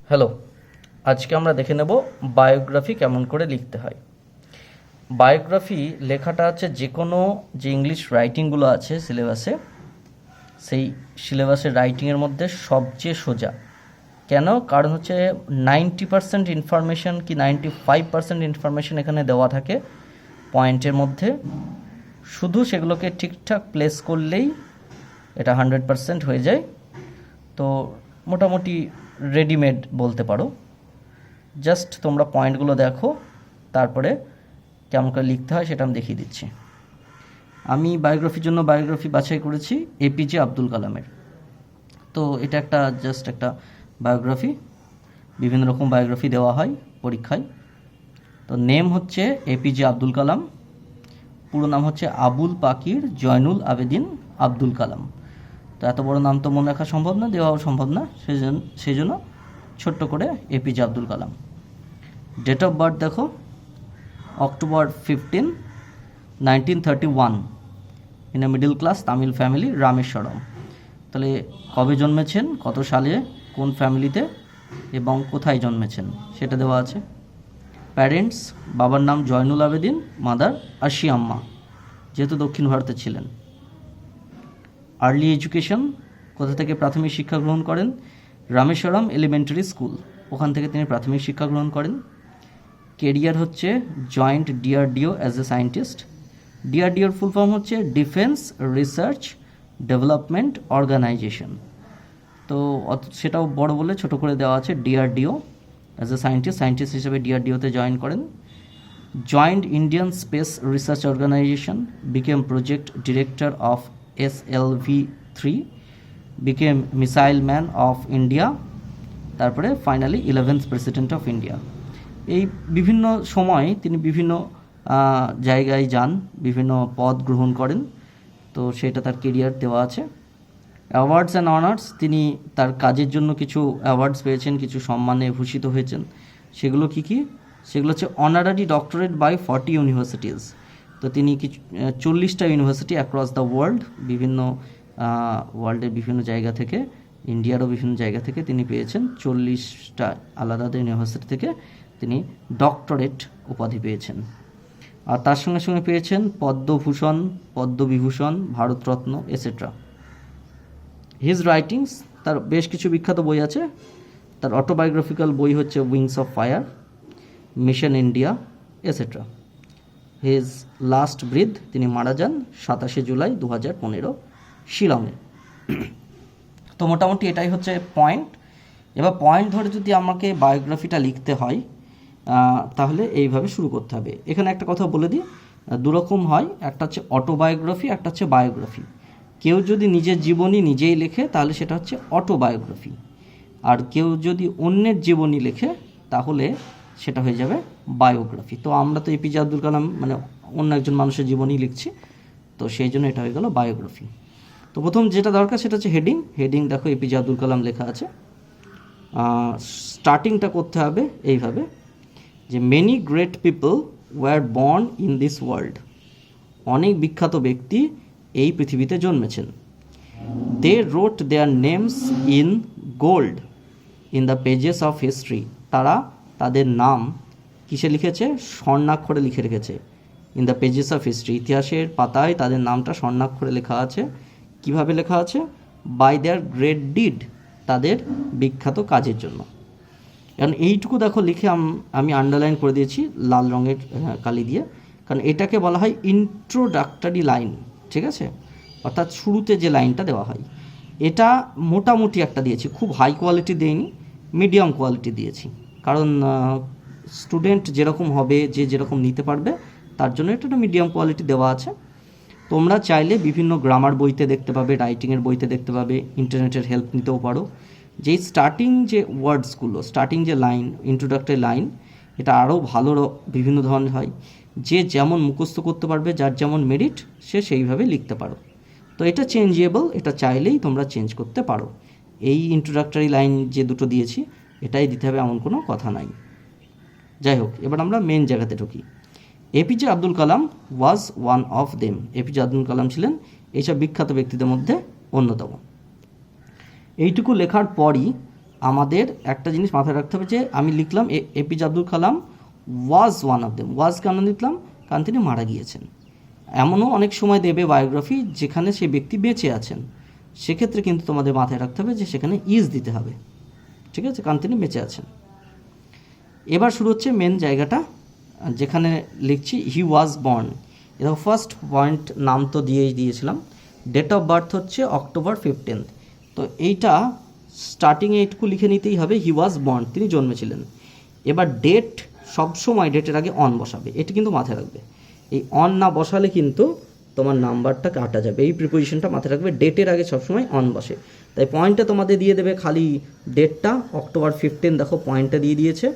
Hello, আজকে আমরা দেখে নেব বায়োগ্রাফি কেমন করে লিখতে হয়। বায়োগ্রাফি লেখাটা হচ্ছে যে কোনো যে ইংলিশ রাইটিংগুলো আছে সিলেবাসে, সেই সিলেবাসের রাইটিংয়ের মধ্যে সবচেয়ে সোজা। কেন? কারণ হচ্ছে 90% ইনফরমেশান কি 95% ইনফরমেশান এখানে দেওয়া থাকে পয়েন্টের মধ্যে। শুধু সেগুলোকে ঠিকঠাক প্লেস করলেই এটা 100% হয়ে যায়। তো মোটামুটি রেডিমেড বলতে পারো। জাস্ট তোমরা পয়েন্টগুলো দেখো, তারপরে কেমন করে লিখতে হয় সেটা আমি দেখিয়ে দিচ্ছি। আমি বায়োগ্রাফির জন্য বায়োগ্রাফি বাছাই করেছি এপিজে আব্দুল কালামের। তো এটা একটা জাস্ট একটা বায়োগ্রাফি। বিভিন্ন রকম বায়োগ্রাফি দেওয়া হয় পরীক্ষায়। তো নেম হচ্ছে এপিজে আব্দুল কালাম, পুরো নাম হচ্ছে আবুল পাকির জয়নুল আবেদিন আব্দুল কালাম। তো এত বড় নাম তো মনে রাখা সম্ভব না, দেওয়াও সম্ভব না, সেই জন্য ছোট্ট করে APJ Abdul Kalam. Date of birth দেখো, October 15, 1931, in a middle class Tamil family, Rameswaram. তাহলে কবে জন্মেছেন, কত সালে, কোন ফ্যামিলিতে এবং কোথায় জন্মেছেন সেটা দেওয়া আছে। প্যারেন্টস, বাবার নাম জয়নুল আবেদিন, মাদার আশি আম্মা, যেহেতু দক্ষিণ ভারতে ছিলেন। আর্লি এডুকেশন, কোথা থেকে প্রাথমিক শিক্ষা গ্রহণ করেন? রামেশ্বরম এলিমেন্টারি স্কুল, ওখান থেকে তিনি প্রাথমিক শিক্ষা গ্রহণ করেন। কেরিয়ার হচ্ছে joined DRDO as a scientist. ডিআরডিওর ফুল ফর্ম হচ্ছে ডিফেন্স রিসার্চ ডেভেলপমেন্ট অর্গানাইজেশন। তো সেটাও বড় বলে ছোট করে দেওয়া আছে ডিআরডিও অ্যাজ এ সায়েন্টিস্ট হিসেবে ডিআরডিওতে জয়েন করেন। Joined Indian space research organisation, became project director of SLV-3, became missile man of India, তারপরে finally 11th president of India. এই বিভিন্ন সময় তিনি বিভিন্ন জায়গায় যান, বিভিন্ন পদ গ্রহণ করেন। তো সেটা তার কেরিয়ার দেওয়া আছে। অ্যাওয়ার্ডস অ্যান্ড অনার্স, তিনি তার কাজের জন্য কিছু অ্যাওয়ার্ডস পেয়েছেন, কিছু সম্মানে ভূষিত হয়েছেন। সেগুলো কি কি? সেগুলো হচ্ছে অনারারি ডক্টরেট বাই 40 ইউনিভার্সিটিজ। তো তিনি কিছু 40টা ইউনিভার্সিটি অ্যাক্রস দ্য ওয়ার্ল্ড, বিভিন্ন ওয়ার্ল্ডের বিভিন্ন জায়গা থেকে, ইন্ডিয়ারও বিভিন্ন জায়গা থেকে তিনি পেয়েছেন। 40টা আলাদা আলাদা ইউনিভার্সিটি থেকে তিনি ডক্টরেট উপাধি পেয়েছেন। আর তার সঙ্গে সঙ্গে পেয়েছেন Padma Bhushan, Padma Vibhushan, Bharat Ratna etcetera. His writings, তার বেশ কিছু বিখ্যাত বই আছে। তার অটোবায়োগ্রাফিক্যাল বই হচ্ছে Wings of Fire, Mission India etcetera. His last breath, তিনি মারা যান 27শে জুলাই 2015 শিলংয়ে। তো মোটামুটি এটাই হচ্ছে পয়েন্ট। এবার পয়েন্ট ধরে যদি আমাকে বায়োগ্রাফিটা লিখতে হয় তাহলে এইভাবে শুরু করতে হবে। এখানে একটা কথা বলে দিই, দুরকম হয়, একটা হচ্ছে অটোবায়োগ্রাফি, একটা হচ্ছে বায়োগ্রাফি। কেউ যদি নিজের জীবনী নিজেই লেখে তাহলে সেটা হচ্ছে অটোবায়োগ্রাফি, আর কেউ যদি অন্যের জীবনী লেখে তাহলে সেটা হয়ে যাবে বায়োগ্রাফি। তো আমরা তো এপিজে আব্দুল কালাম মানে অন্য একজন মানুষের জীবনী লিখছি, তো সেই জন্য এটা হয়ে গেল বায়োগ্রাফি। তো প্রথম যেটা দরকার সেটা হচ্ছে হেডিং। হেডিং দেখো এপিজে আব্দুল কালাম লেখা আছে। স্টার্টিংটা করতে হবে এইভাবে যে many great people were born in this world, অনেক বিখ্যাত ব্যক্তি এই পৃথিবীতে জন্মেছেন। They wrote their names in gold in the pages of history, তারা তাদের নাম কিসে লিখেছে? স্বর্ণাক্ষরে লিখে রেখেছে। In the pages of history, ইতিহাসের পাতায় তাদের নামটা স্বর্ণাক্ষরে লেখা আছে। কিভাবে লেখা আছে? বাই দেয়ার গ্রেট ডিড, তাদের বিখ্যাত কাজের জন্য। কারণ এইটুকু দেখো লিখে আমি আন্ডারলাইন করে দিয়েছি লাল রঙের কালি দিয়ে, কারণ এটাকে বলা হয় ইন্ট্রোডাক্টরি লাইন, ঠিক আছে? অর্থাৎ শুরুতে যে লাইনটা দেওয়া হয়। এটা মোটামুটি একটা দিয়েছি, খুব হাই কোয়ালিটি দেইনি, মিডিয়াম কোয়ালিটি দিয়েছি। কারণ স্টুডেন্ট যেরকম হবে, যে যেরকম নিতে পারবে, তার জন্য এটা একটা মিডিয়াম কোয়ালিটি দেওয়া আছে। তোমরা চাইলে বিভিন্ন গ্রামার বইতে দেখতে পাবে, রাইটিংয়ের বইতে দেখতে পাবে, ইন্টারনেটের হেল্প নিতেও পারো। যেই স্টার্টিং যে ওয়ার্ডসগুলো, স্টার্টিং যে লাইন, ইন্ট্রোডাক্টরি লাইন, এটা আরও ভালো বিভিন্ন ধরনের হয়। যে যেমন মুখস্থ করতে পারবে, যার যেমন মেরিট, সে সেইভাবে লিখতে পারো। তো এটা চেঞ্জেবল, এটা চাইলেই তোমরা চেঞ্জ করতে পারো। এই ইন্ট্রোডাক্টরি লাইন যে দুটো দিয়েছি এটাই দিতে হবে এমন কোনো কথা নাই। যাই হোক, এবার আমরা মেন জায়গাতে ঢুকি। APJ Abdul Kalam was one of them, APJ Abdul Kalam ছিলেন এইসব বিখ্যাত ব্যক্তিদের মধ্যে অন্যতম। এইটুকু লেখার পরই আমাদের একটা জিনিস মাথায় রাখতে হবে যে আমি লিখলাম APJ Abdul Kalam was one of them. Was কেন লিখলাম? কারণ তিনি মারা গিয়েছেন। এমনও অনেক সময় দেবে বায়োগ্রাফি যেখানে সেই ব্যক্তি বেঁচে আছেন, সেক্ষেত্রে কিন্তু তোমাদের মাথায় রাখতে হবে যে সেখানে ইজ দিতে হবে, ঠিক আছে, কারণ তিনি বেঁচে আছেন। এবার শুরু হচ্ছে মেন জায়গাটা, যেখানে লিখছি হি ওয়াজ বর্ন। এটা ফার্স্ট পয়েন্ট, নাম তো দিয়েছিলাম। ডেট অফ বার্থ হচ্ছে অক্টোবর 15। তো এইটা স্টার্টিং এইটুকু লিখে নিতেই হবে, হি ওয়াজ বর্ন, তিনি জন্মেছিলেন। এবার ডেট সবসময় ডেটের আগে অন বসাবে, এটি কিন্তু মাথায় রাখবে। এই অন না বসালে কিন্তু তোমার নাম্বারটা কাটা যাবে। এই প্রিপোজিশনটা মাথায় রাখবে, ডেটের আগে সবসময় অন বসে। তাই পয়েন্টটা তোমাদের দিয়ে দেবে খালি ডেটটা, অক্টোবর 15 দেখো পয়েন্টটা দিয়ে দিয়েছে,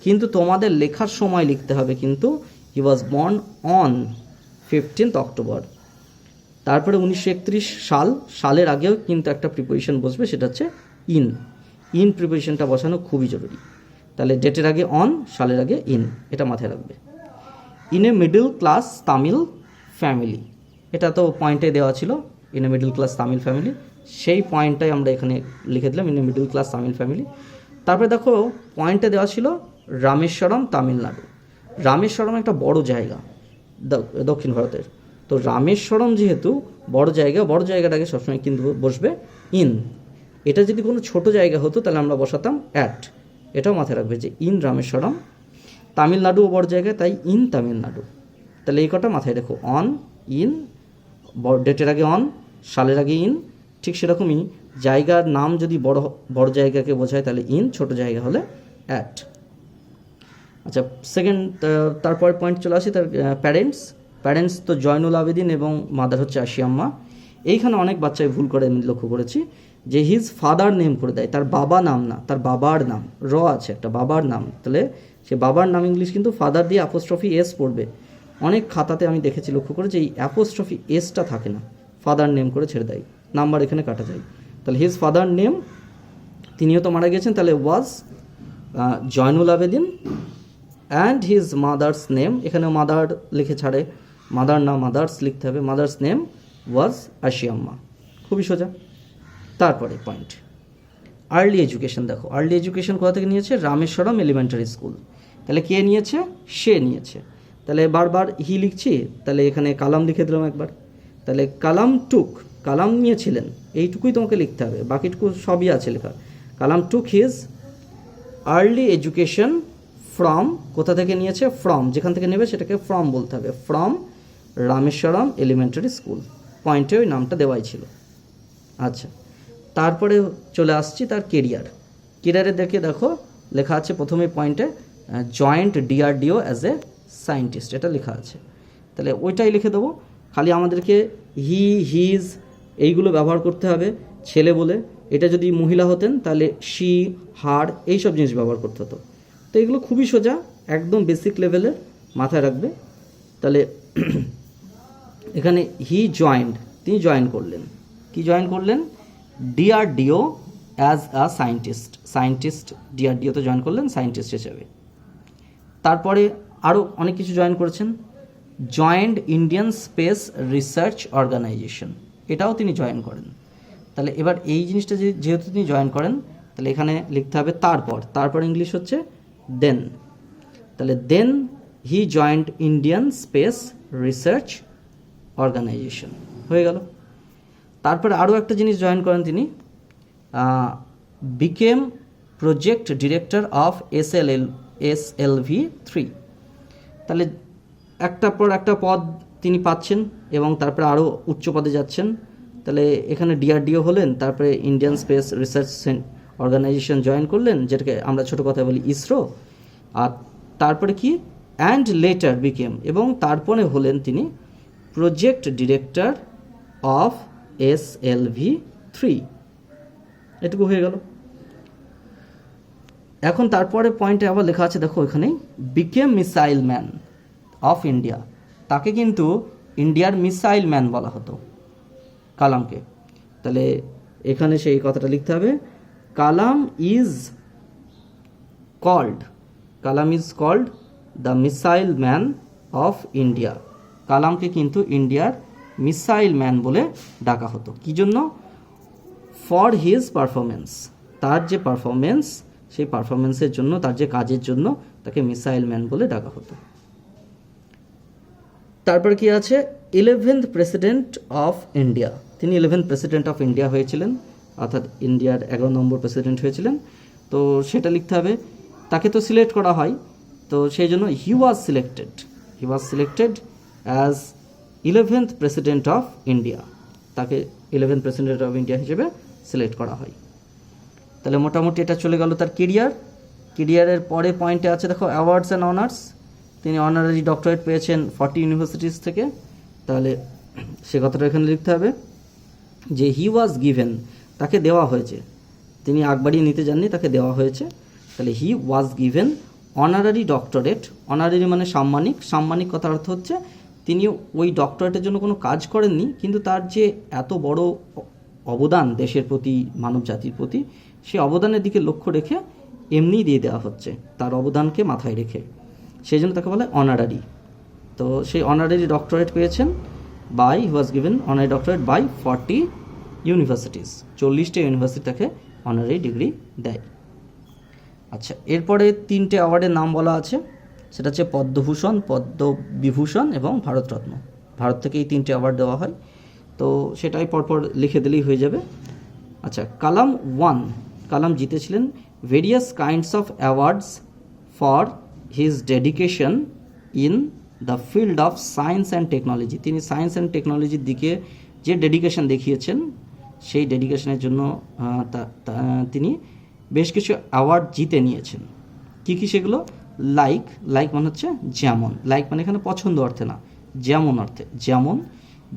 কিন্তু তোমাদের লেখার সময় লিখতে হবে কিন্তু he was born on 15th October. তারপরে 1931 সালের আগেও কিন্তু একটা প্রিপোজিশন বসবে, সেটা হচ্ছে ইন প্রিপোজিশনটা বসানো খুবই জরুরি। তাহলে ডেটের আগে অন, সালের আগে ইন, এটা মাথায় রাখবে। In a middle class Tamil family, এটা তো পয়েন্টে দেওয়া ছিল, in a middle class Tamil family, সেই পয়েন্টটাই আমরা এখানে লিখে দিলাম, in a middle class Tamil family. তারপরে দেখো পয়েন্টে দেওয়া ছিল রামেশ্বরম তামিলনাড়ু। রামেশ্বরম একটা বড় জায়গা দক্ষিণ ভারতের, তো রামেশ্বরম যেহেতু বড় জায়গাটাকে সবসময় কিন্তু বসবে ইন। এটা যদি কোনো ছোট জায়গা হতো তাহলে আমরা বসাতাম অ্যাট, এটাও মাথায় রাখবে যে ইন রামেশ্বরম। তামিলনাড়ুও বড় জায়গা, তাই ইন তামিলনাড়ু। তাহলে এই কটা মাথায় রেখো, অন, ইন, ডেটের আগে অন, সালের আগে ইন। ঠিক সেরকমই জায়গার নাম যদি বড় জায়গাকে বোঝায় তাহলে ইন, ছোট জায়গা হলে অ্যাট। আচ্ছা, সেকেন্ড, তারপর পয়েন্ট চলে আসি তার প্যারেন্টস তো জয়নুল আবেদিন এবং মাদার হচ্ছে আশিয়াম্মা। এইখানে অনেক বাচ্চাই ভুল করে, আমি লক্ষ্য করেছি যে হিজ ফাদার নেম করে দেয়, তার বাবা নাম না, তার বাবার নাম, আছে একটা বাবার নাম, তাহলে সে বাবার নাম ইংলিশ কিন্তু ফাদার দিয়ে অ্যাপোস্ট্রফি এস পড়বে। অনেক খাতাতে আমি দেখেছি, লক্ষ্য করে যে এই অ্যাপোস্ট্রফি এসটা থাকে না, ফাদার নেম করে ছেড়ে দেয়, নাম্বার এখানে কাটা যায়। তাহলে হিজ ফাদার নেম, তিনিও তো মারা গেছেন, তাহলে was Jainul Abedin, and his mother's name, এখানে মাদার লিখে ছাড়ে, মাদার না মাদার্স লিখতে হবে, মাদার্স নেম ওয়াজ আশিয়াম্মা। খুবই সোজা। তারপরে পয়েন্ট আর্লি এডুকেশন। দেখো আর্লি এডুকেশন কোথা থেকে নিয়েছে? Rameswaram elementary school. তাহলে কে নিয়েছে? সে নিয়েছে। তাহলে বারবার হি লিখছি, তাহলে এখানে কালাম লিখে দিলাম একবার। তাহলে কালাম নিয়েছিলেন, এইটুকুই তোমাকে লিখতে হবে, বাকিটুকু সবই আছে লেখা। Kalam took his early education from, কোথা থেকে নিয়েছে? ফ্রম, যেখান থেকে নেবে সেটাকে ফ্রম বলতে হবে, ফ্রম রামেশ্বরম এলিমেন্টারি স্কুল। পয়েন্টে ওই নামটা দেওয়াই ছিল। আচ্ছা, তারপরে চলে আসছি তার কেরিয়ারের দেখো লেখা আছে প্রথমে পয়েন্টে joint DRDO as a scientist, এটা লেখা আছে। তাহলে ওইটাই লিখে দেবো, খালি আমাদেরকে হি, হিজ এইগুলো ব্যবহার করতে হবে ছেলে বলে। এটা যদি মহিলা হতেন তাহলে শি, হার, এইসব জিনিস ব্যবহার করতে হতো। তো এগুলো খুবই সোজা, একদম বেসিক লেভেলের, মাথায় রাখবে। তাহলে এখানে হি জয়েন্ড, তিনি জয়েন করলেন, কি জয়েন করলেন? ডিআরডিও অ্যাজ আ সায়েন্টিস্ট, ডিআরডিওতে জয়েন করলেন সায়েন্টিস্ট হিসেবে। তারপরে আরও অনেক কিছু জয়েন করেছেন, joined Indian space research organisation, এটাও তিনি জয়েন করেন। তাহলে এবার এই জিনিসটা যেহেতু তিনি জয়েন করেন, তাহলে এখানে লিখতে হবে তারপর ইংলিশ হচ্ছে দেন। তাহলে then he joined Indian space research organisation, হয়ে গেল। তারপরে আরও একটা জিনিস জয়েন করেন তিনি, became project director of SLV 3। তাহলে একটার পর একটা পদ তিনি পাচ্ছেন এবং তারপরে আরও উচ্চ পদে যাচ্ছেন। তাহলে এখানে ডিআরডিও হলেন, তারপরে Indian space research Organisation join করলেন, যেটাকে আমরা ছোটো কথায় বলি ইসরো। আর তারপরে কি? অ্যান্ড লেটার বিকেম, এবং তারপরে হলেন তিনি প্রজেক্ট ডিরেক্টর অফ SLV 3। এটুকু হয়ে গেল। এখন তারপরে পয়েন্টে আবার লেখা আছে, দেখো এখানেই became missile man of India, তাকে কিন্তু ইন্ডিয়ার মিসাইল ম্যান বলা হতো কালামকে। তাহলে এখানে সেই কথাটা লিখতে হবে, Kalam is called the missile man of India. কালামকে কিন্তু ইন্ডিয়ার মিসাইল ম্যান বলে ডাকা হতো, কি জন্য? ফর হিজ পারফরমেন্স, তার যে পারফরমেন্স, সেই পারফরমেন্সের জন্য, তার যে কাজের জন্য তাকে মিসাইল ম্যান বলে ডাকা হতো। তারপর কি আছে, 11th প্রেসিডেন্ট অফ ইন্ডিয়া। তিনি 11th প্রেসিডেন্ট অফ ইন্ডিয়া হয়েছিলেন, অর্থাৎ ইন্ডিয়ার 11 নম্বর প্রেসিডেন্ট হয়েছিলেন। তো সেটা লিখতে হবে, তাকে তো সিলেক্ট করা হয়, তো সেই জন্য he was selected as 11th president of India. তাকে 11th প্রেসিডেন্ট অফ ইন্ডিয়া হিসেবে সিলেক্ট করা হয়। তাহলে মোটামুটি এটা চলে গেল তার কেরিয়ারের পরে পয়েন্টে আছে দেখো অ্যাওয়ার্ডস অ্যান্ড অনার্স। তিনি অনারারি ডক্টরেট পেয়েছেন 40 ইউনিভার্সিটিস থেকে। তাহলে সে কথাটা এখানে লিখতে হবে যে হি ওয়াজ গিভেন, তাকে দেওয়া হয়েছে, তিনি আগ বাড়িয়ে নিতে যাননি, তাকে দেওয়া হয়েছে। তাহলে he was given honorary doctorate. Honorary মানে সাম্মানিক কথার অর্থ হচ্ছে তিনি ওই ডক্টরেটের জন্য কোনো কাজ করেননি, কিন্তু তার যে এত বড় অবদান দেশের প্রতি, মানব জাতির প্রতি, সেই অবদানের দিকে লক্ষ্য রেখে এমনিই দিয়ে দেওয়া হচ্ছে, তার অবদানকে মাথায় রেখে, সেই জন্য তাকে বলে অনারারি। তো সেই অনারারি ডক্টরেট পেয়েছেন he was given honorary doctorate by 40 universities. 40টা ইউনিভার্সিটি তাকে অনারারি ডিগ্রি দেয়। আচ্ছা, এরপরে 3টে অ্যাওয়ার্ডের নাম বলা আছে, সেটা হচ্ছে পদ্মভূষণ, পদ্মবিভূষণ এবং ভারতরত্ন। ভারত থেকে এই 3টে অ্যাওয়ার্ড দেওয়া হয়, তো সেটাই পরপর লিখে দিলেই হয়ে যাবে। আচ্ছা, কালাম জিতেছিলেন various kinds of awards for his dedication in the field of science and technology. তিনি সায়েন্স অ্যান্ড টেকনোলজির দিকে যে ডেডিকেশন দেখিয়েছেন, সেই ডেডিকেশনের জন্য তিনি বেশ কিছু অ্যাওয়ার্ড জিতে নিয়েছেন। কী সেগুলো? লাইক মানে হচ্ছে যেমন, লাইক মানে এখানে পছন্দ অর্থে না, যেমন অর্থে, যেমন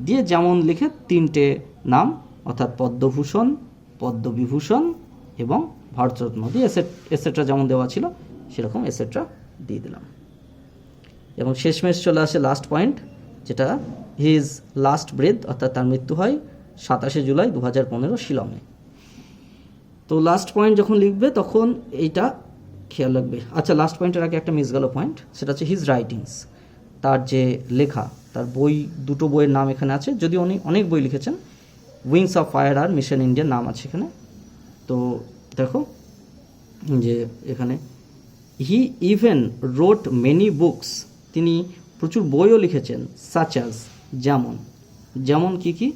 দিয়ে যেমন লিখে 3টে নাম, অর্থাৎ পদ্মভূষণ, পদ্মবিভূষণ এবং ভারতরত্ন দিয়ে এসেট্রা যেমন দেওয়া ছিল সেরকম এসেট্রা দিয়ে দিলাম। এবং শেষমেশ চলে আসে লাস্ট পয়েন্ট, যেটা হিজ লাস্ট ব্রেথ, অর্থাৎ তার মৃত্যু হয় 27শে জুলাই 2015 শিলংয়ে। তো লাস্ট পয়েন্ট যখন লিখবে তখন এইটা খেয়াল রাখবে। আচ্ছা, লাস্ট পয়েন্টের আগে একটা মিস গেল পয়েন্ট, সেটা হচ্ছে হিজ রাইটিংস, তার যে লেখা, তার বই, 2টো বইয়ের নাম এখানে আছে, যদিও উনি অনেক বই লিখেছেন। উইংস অফ ফায়ার আর মিশন ইন্ডিয়ার নাম আছে এখানে। তো দেখো যে এখানে he even wrote many books, তিনি প্রচুর বইও লিখেছেন, সাচ অ্যাজ, যেমন কি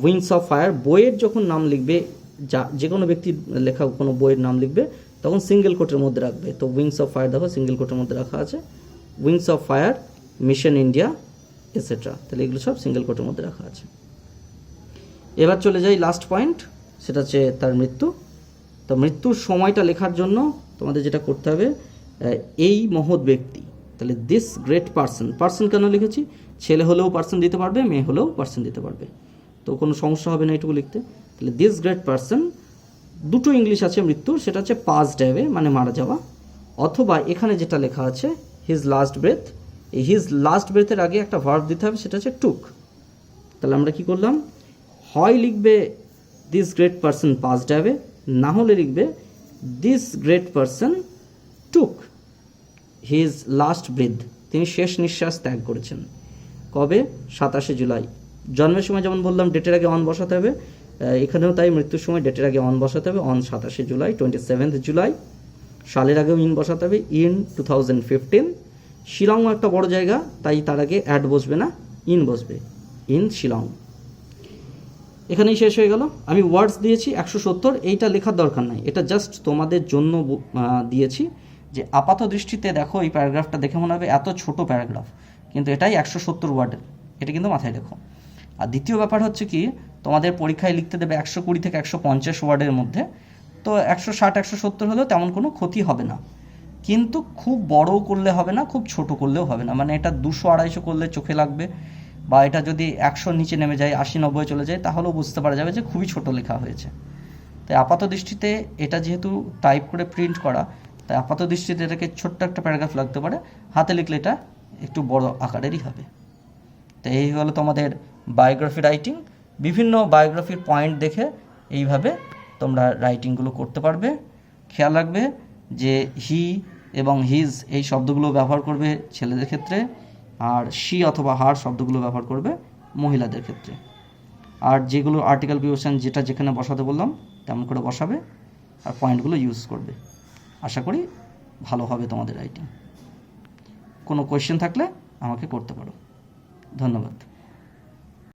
উইংস অফ ফায়ার, বইয়ের যখন নাম লিখবে, যে কোনো ব্যক্তির লেখা কোনো বইয়ের নাম লিখবে তখন সিঙ্গেল কোটের মধ্যে রাখবে। তো উইংস অফ ফায়ার দেখো সিঙ্গেল কোটের মধ্যে রাখা আছে, wings of Fire, Mission India etcetera, তাহলে এগুলো সব সিঙ্গেল কোটের মধ্যে রাখা আছে। এবার চলে যাই লাস্ট পয়েন্ট, সেটা হচ্ছে তার মৃত্যু। তো মৃত্যুর সময়টা লেখার জন্য তোমাদের যেটা করতে হবে, এই মহৎ ব্যক্তি, তাহলে দিস গ্রেট পার্সন কেন লিখেছি, ছেলে হলেও পার্সন দিতে পারবে, মেয়ে হলেও পার্সন দিতে পারবে, তো কোনো সমস্যা হবে না এটুকু লিখতে। তাহলে দিস গ্রেট পার্সন, 2টো ইংলিশ আছে মৃত্যুর, সেটা হচ্ছে পাস্ট অ্যাওয়ে মানে মারা যাওয়া, অথবা এখানে যেটা লেখা আছে হিজ লাস্ট ব্রেথ, এই হিজ লাস্ট ব্রেথের আগে একটা ভার্ব দিতে হবে, সেটা হচ্ছে টুক। তাহলে আমরা কি করলাম, হয় লিখবে this great person passed away, না হলে লিখবে this great person took his last breadth, তিনি শেষ নিঃশ্বাস ত্যাগ করেছেন। কবে? 27শে জুলাই। জন্মের সময় যেমন বললাম ডেটের আগে অন বসাতে হবে, এখানেও তাই মৃত্যুর সময় ডেটের আগে অন বসাতে হবে, অন 27শে জুলাই, 27th জুলাই। সালের আগেও ইন বসাতে হবে, ইন 2015। শিলং একটা বড় জায়গা, তাই তার আগে অ্যাড বসবে না, ইন বসবে, ইন শিলং। এখানেই শেষ হয়ে গেল। আমি ওয়ার্ডস দিয়েছি 170, এইটা লেখার দরকার নাই, এটা জাস্ট তোমাদের জন্য দিয়েছি যে আপাত দৃষ্টিতে দেখো এই প্যারাগ্রাফটা দেখে মনে হবে এত ছোট প্যারাগ্রাফ, কিন্তু এটাই 170 ওয়ার্ডের, এটা কিন্তু মাথায় রেখো। আর দ্বিতীয় ব্যাপার হচ্ছে কি, তোমাদের পরীক্ষায় লিখতে দেবে 120 থেকে 150 ওয়ার্ডের মধ্যে, তো 160 170 হলেও তেমন কোনো ক্ষতি হবে না, কিন্তু খুব বড় করলে হবে না, খুব ছোট করলেও হবে না, মানে এটা 200 250 করলে চোখে লাগবে, বা এটা যদি 100 নিচে নেমে যায়, 80 90 চলে যায়, তাহলেও বুঝতে পারা যাবে যে খুবই ছোট লেখা হয়েছে। তাই আপাত দৃষ্টিতে এটা যেহেতু টাইপ করে প্রিন্ট করা, তাই আপাত দৃষ্টিতে এটাকে ছোট্ট একটা প্যারাগ্রাফ লাগতে পারে, হাতে লিখলে এটা একটু বড় আকারেরই হবে। তো এই হলো তোমাদের বায়োগ্রাফি রাইটিং। বিভিন্ন বায়োগ্রাফির পয়েন্ট দেখে এইভাবে তোমরা রাইটিংগুলো করতে পারবে। খেয়াল রাখবে যে হি এবং হিজ এই শব্দগুলো ব্যবহার করবে ছেলেদের ক্ষেত্রে, আর শি অথবা হার শব্দগুলো ব্যবহার করবে মহিলাদের ক্ষেত্রে। আর যেগুলো আর্টিকেল প্রিপোজিশন যেটা যেখানে বসাতে বললাম তেমন করে বসাবে। আর পয়েন্টগুলো ইউজ করবে। আশা করি ভালো হবে তোমাদের রাইটিং। কোনো কোয়েশ্চেন থাকলে আমাকে করতে পারো। ধন্যবাদ।